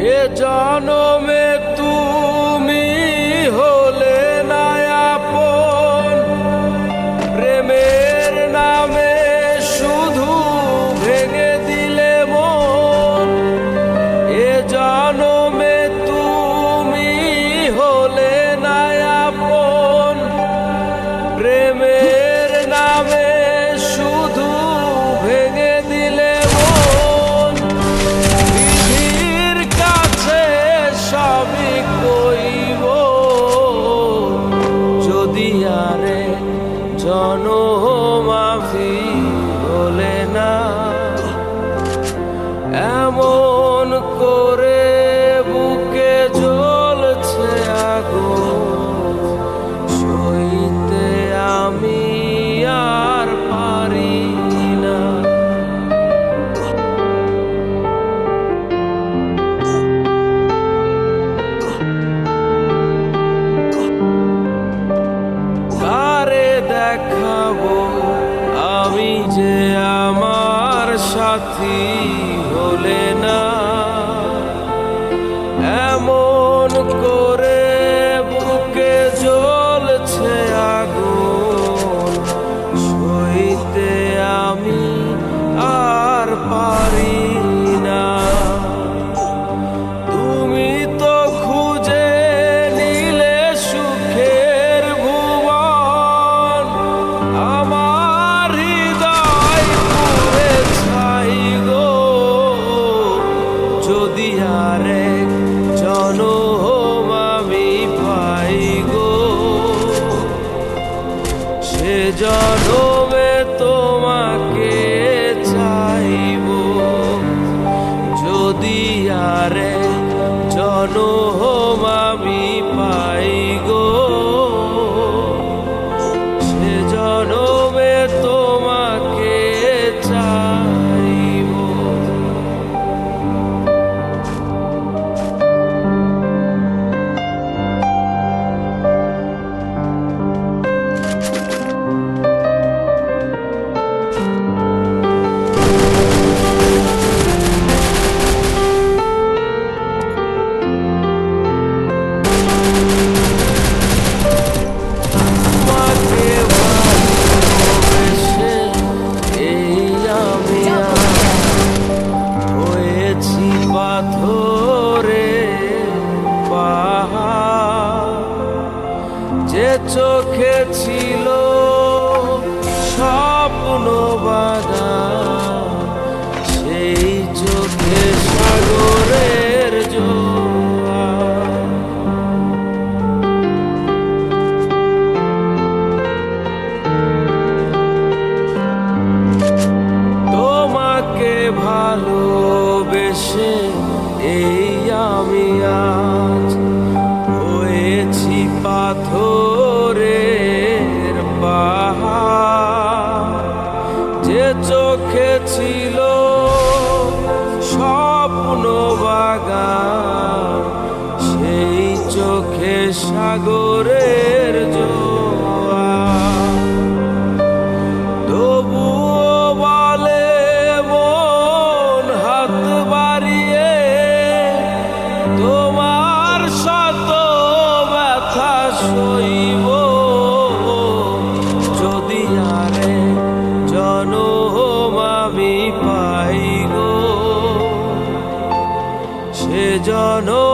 এ জনমে তুমি হলে না আপন, প্রেমের নামে শুধু ভেঙে দিলে মন। এ জনমে তুমি হলে না আপন, প্রেমের নামে শুধু ভেঙে দিলে মন। বিধির কাছে সবই কইব, যদি আরে জনম আমি হলে না। এমন করে বুকে জ্বলছে আগুন, সইতে আমি আর পারি না। কারে দেখাবো আমি যে আমার সাথী হলে না। এমন করে বুকে জ্বলছে আগুন, সইতে আমি আর পারি না। তুমি তো খুঁজে নিলে সুখের ভুবন, আমার হৃদয় পুড়ে ছাই গো। যদি আরেক জনম আমি পাই গো, সে জনমে তোমাকে চাইব। যদি আরেক জনম আমি পাই গো, সে জনমে তোমাকে চাইব। যে চোখে ছিল স্বপ্ন বাগান, সেই চোখে সাগরের জোয়ার। তোমাকে ভালোবেসে এই আমি আজ হয়েছি পাথরের পাহাড়। যে চোখে ছিল স্বপ্ন বাগান, সেই চোখে সাগরের জোয়ার। তবুও বলে মন হাত বাড়িয়ে, তোমার শত ব্যথা সইব। যদি আরে জনম আমি পাই গো, সে জনম